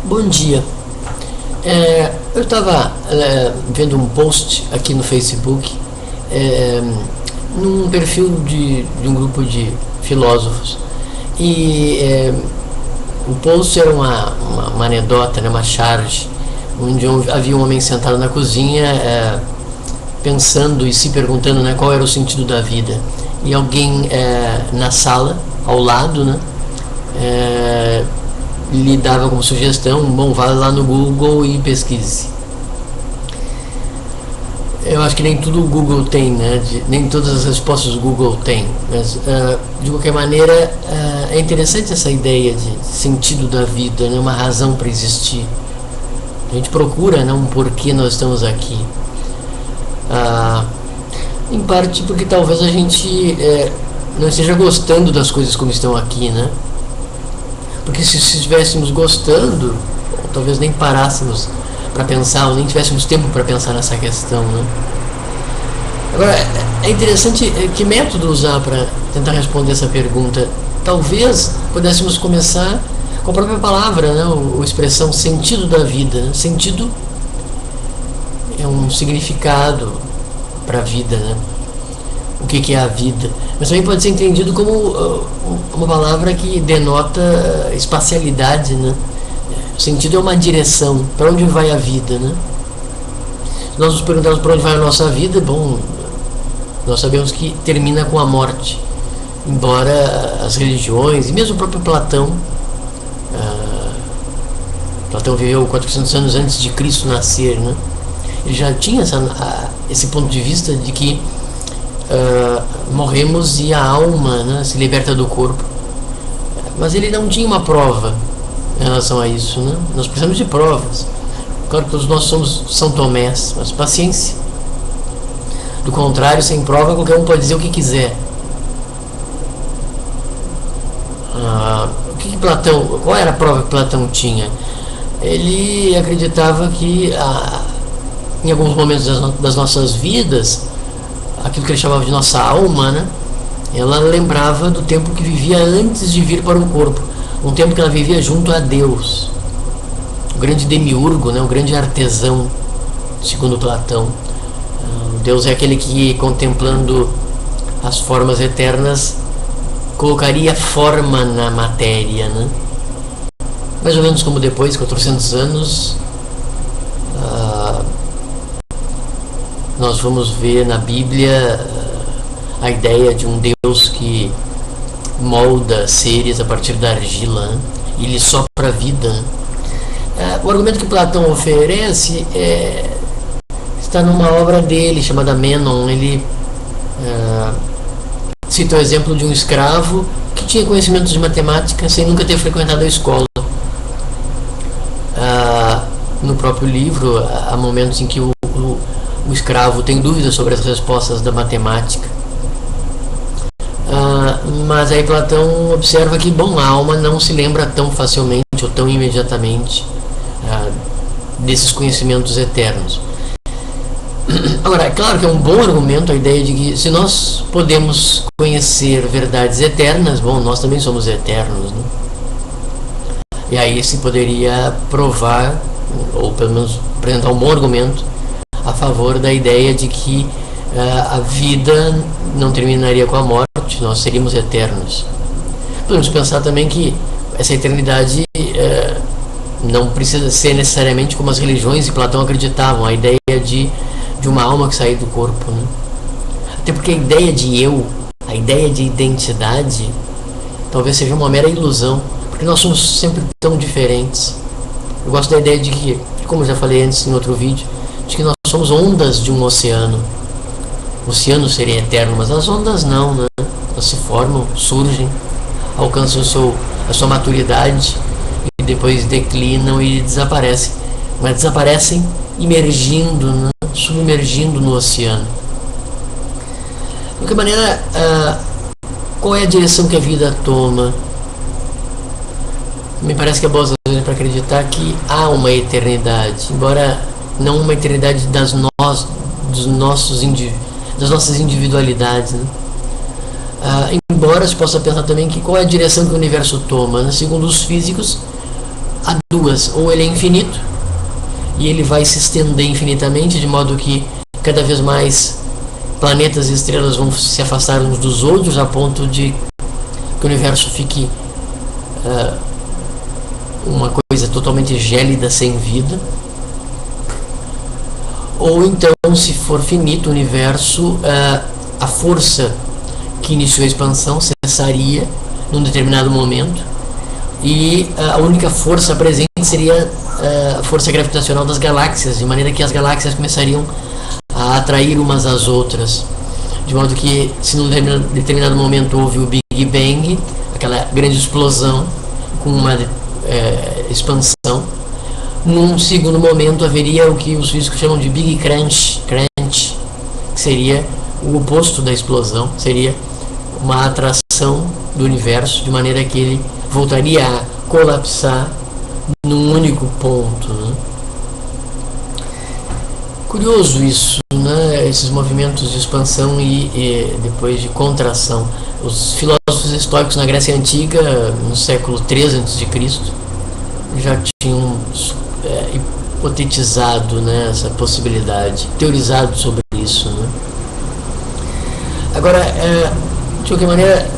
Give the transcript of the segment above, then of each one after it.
Bom dia. Eu estava vendo um post aqui no Facebook, num perfil de um grupo de filósofos. E o post era uma anedota, né, uma charge, onde havia um homem sentado na cozinha, pensando e se perguntando, né, qual era o sentido da vida. E alguém na sala, ao lado, né, lhe dava como sugestão: bom, vá lá no Google e pesquise. Eu acho que nem tudo o Google tem, né? Nem todas as respostas o Google tem, mas de qualquer maneira é interessante essa ideia de sentido da vida, né? Uma razão para existir. A gente procura, né, um porquê nós estamos aqui, em parte porque talvez a gente não esteja gostando das coisas como estão aqui, né? Porque se estivéssemos gostando, talvez nem parássemos para pensar, ou nem tivéssemos tempo para pensar nessa questão, né? Agora, é interessante que método usar para tentar responder essa pergunta. Talvez pudéssemos começar com a própria palavra, né? Ou expressão sentido da vida, né? Sentido é um significado para a vida, né? O que é a vida, mas também pode ser entendido como uma palavra que denota espacialidade, né? O sentido é uma direção, para onde vai a vida, né? Se nós nos perguntarmos para onde vai a nossa vida, bom, nós sabemos que termina com a morte, embora as religiões, e mesmo o próprio Platão, Platão viveu 400 anos antes de Cristo nascer, né? Ele já tinha esse ponto de vista de que morremos e a alma, né, se liberta do corpo. Mas ele não tinha uma prova em relação a isso, né? Nós precisamos de provas. Claro que todos nós somos São Tomés, mas paciência. Do contrário, sem prova, qualquer um pode dizer o que quiser. Qual era a prova que Platão tinha? Ele acreditava que em alguns momentos das nossas vidas, aquilo que ele chamava de nossa alma, né, ela lembrava do tempo que vivia antes de vir para o corpo, um tempo que ela vivia junto a Deus, o grande demiurgo, né, o grande artesão, segundo Platão. Deus é aquele que, contemplando as formas eternas, colocaria forma na matéria, né? Mais ou menos como depois, 400 anos, nós vamos ver na Bíblia a ideia de um Deus que molda seres a partir da argila, né? E lhe sopra a vida, né? O argumento que Platão oferece está numa obra dele chamada Menon. Ele cita o exemplo de um escravo que tinha conhecimentos de matemática sem nunca ter frequentado a escola. No próprio livro há momentos em que o escravo tem dúvidas sobre as respostas da matemática, mas aí Platão observa que, bom, a alma não se lembra tão facilmente ou tão imediatamente desses conhecimentos eternos. Agora, é claro que é um bom argumento a ideia de que, se nós podemos conhecer verdades eternas, bom, nós também somos eternos, né? E aí se poderia provar, ou pelo menos apresentar um bom argumento a favor da ideia de que a vida não terminaria com a morte, nós seríamos eternos. Podemos pensar também que essa eternidade não precisa ser necessariamente como as religiões de Platão acreditavam, a ideia de uma alma que sai do corpo, né? Até porque a ideia de eu, a ideia de identidade, talvez seja uma mera ilusão, porque nós somos sempre tão diferentes. Eu gosto da ideia de que, como eu já falei antes em outro vídeo, de que nós somos ondas de um oceano. O oceano seria eterno, mas as ondas não, né? Elas se formam, surgem, alcançam a sua maturidade e depois declinam e desaparecem. Mas desaparecem imergindo, né? Submergindo no oceano. De qualquer maneira, qual é a direção que a vida toma? Me parece que é boa razão para acreditar que há uma eternidade, embora não uma eternidade das nossas individualidades, né? Embora se possa pensar também que qual é a direção que o universo toma, né? Segundo os físicos, há duas: ou ele é infinito e ele vai se estender infinitamente, de modo que cada vez mais planetas e estrelas vão se afastar uns dos outros, a ponto de que o universo fique uma coisa totalmente gélida, sem vida. Ou então, se for finito o universo, a força que iniciou a expansão cessaria num determinado momento, e a única força presente seria a força gravitacional das galáxias, de maneira que as galáxias começariam a atrair umas às outras, de modo que, se num determinado momento houve o Big Bang, aquela grande explosão com uma expansão, num segundo momento haveria o que os físicos chamam de Big Crunch, que seria o oposto da explosão, seria uma atração do universo, de maneira que ele voltaria a colapsar num único ponto, né? Curioso isso, né? Esses movimentos de expansão e depois de contração. Os filósofos estoicos na Grécia Antiga, no século III a.C., já tinham hipotetizado, né, essa possibilidade, teorizado sobre isso, né? Agora, de qualquer maneira,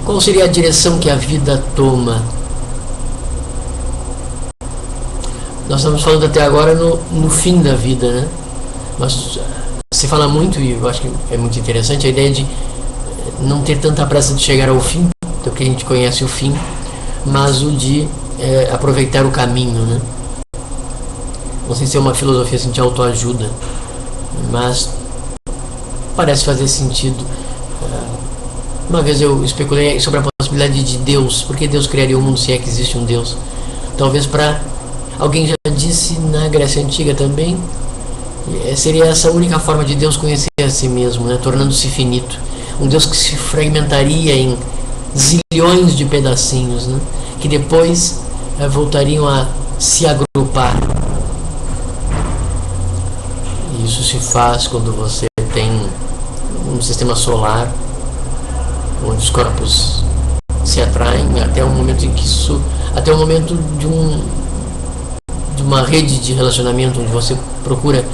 qual seria a direção que a vida toma? Nós estamos falando até agora no fim da vida, né? Mas se fala muito, e eu acho que é muito interessante, a ideia de não ter tanta pressa de chegar ao fim, porque a gente conhece o fim, mas o de aproveitar o caminho, né? Não sei se é uma filosofia assim, de autoajuda, mas parece fazer sentido. Uma vez eu especulei sobre a possibilidade de Deus. Por que Deus criaria o mundo se é que existe um Deus? Talvez para... Alguém já disse na Grécia Antiga também, seria essa a única forma de Deus conhecer a si mesmo, né? Tornando-se finito. Um Deus que se fragmentaria em zilhões de pedacinhos, né? Que depois voltariam a se agrupar. Isso se faz quando você tem um sistema solar onde os corpos se atraem até o momento em que até o momento de uma rede de relacionamento onde você procura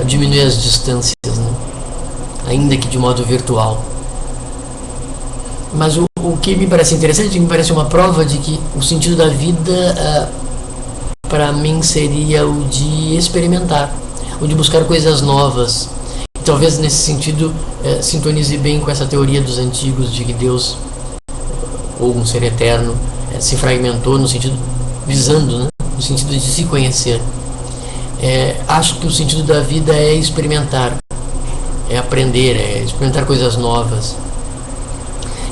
diminuir as distâncias, né? Ainda que de modo virtual. Mas o que me parece interessante, me parece uma prova de que o sentido da vida para mim seria o de experimentar, o de buscar coisas novas. E talvez nesse sentido sintonize bem com essa teoria dos antigos de que Deus, ou um ser eterno, se fragmentou no sentido, visando, né? No sentido de se conhecer. Acho que o sentido da vida é experimentar, é aprender, é experimentar coisas novas.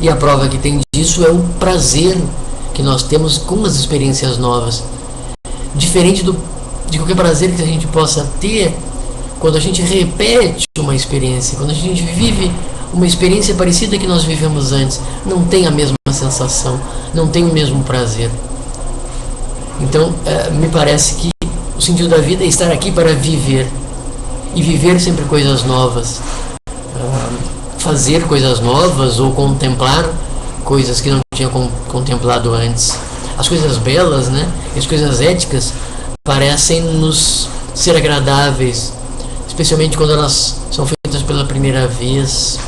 E a prova que tem disso é o prazer que nós temos com as experiências novas. Diferente de qualquer prazer que a gente possa ter quando a gente repete uma experiência, quando a gente vive uma experiência parecida que nós vivemos antes, não tem a mesma sensação, não tem o mesmo prazer. Então, me parece que o sentido da vida é estar aqui para viver, e viver sempre coisas novas, fazer coisas novas ou contemplar coisas que não tinha contemplado antes. As coisas belas, né, as coisas éticas parecem nos ser agradáveis, especialmente quando elas são feitas pela primeira vez.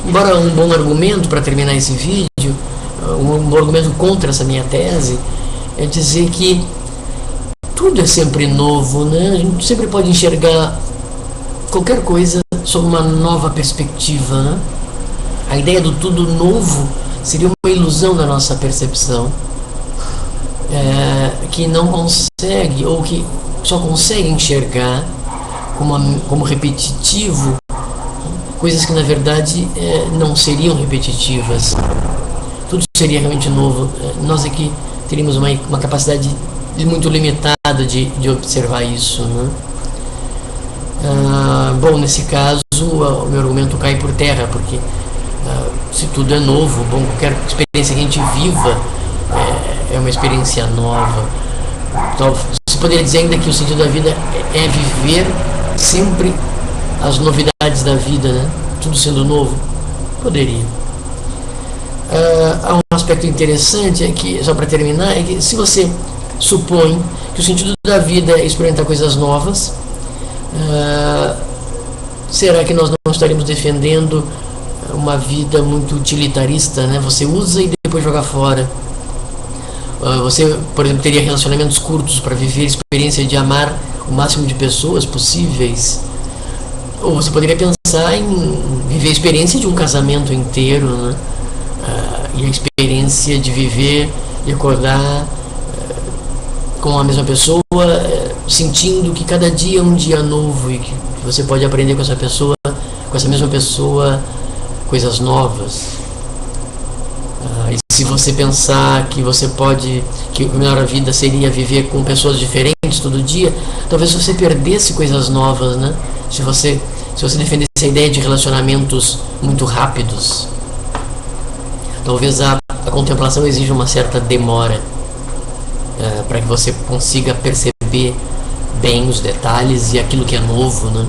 Embora um bom argumento para terminar esse vídeo, um bom argumento contra essa minha tese, é dizer que tudo é sempre novo, né? A gente sempre pode enxergar qualquer coisa sob uma nova perspectiva, né? A ideia do tudo novo seria uma ilusão da nossa percepção, que não consegue, ou que só consegue enxergar como repetitivo coisas que na verdade não seriam repetitivas. Tudo seria realmente novo. Nós aqui teríamos uma capacidade muito limitada de observar isso, né? Bom, nesse caso o meu argumento cai por terra, porque se tudo é novo, bom, qualquer experiência que a gente viva é uma experiência nova. Então, se poderia dizer ainda que o sentido da vida é viver sempre as novidades da vida, né? Tudo sendo novo, poderia. Há um aspecto aspecto interessante é que, só para terminar, é que se você supõe que o sentido da vida é experimentar coisas novas, será que nós não estaríamos defendendo uma vida muito utilitarista, né? Você usa e depois joga fora. Você, por exemplo, teria relacionamentos curtos para viver a experiência de amar o máximo de pessoas possíveis. Ou você poderia pensar em viver a experiência de um casamento inteiro, né? E a experiência de viver e acordar com a mesma pessoa, sentindo que cada dia é um dia novo e que você pode aprender com essa pessoa, com essa mesma pessoa, coisas novas. E se você pensar que você pode, que a melhor vida seria viver com pessoas diferentes todo dia, talvez você perdesse coisas novas, né? Se você defendesse a ideia de relacionamentos muito rápidos, talvez a contemplação exija uma certa demora para que você consiga perceber bem os detalhes e aquilo que é novo, né?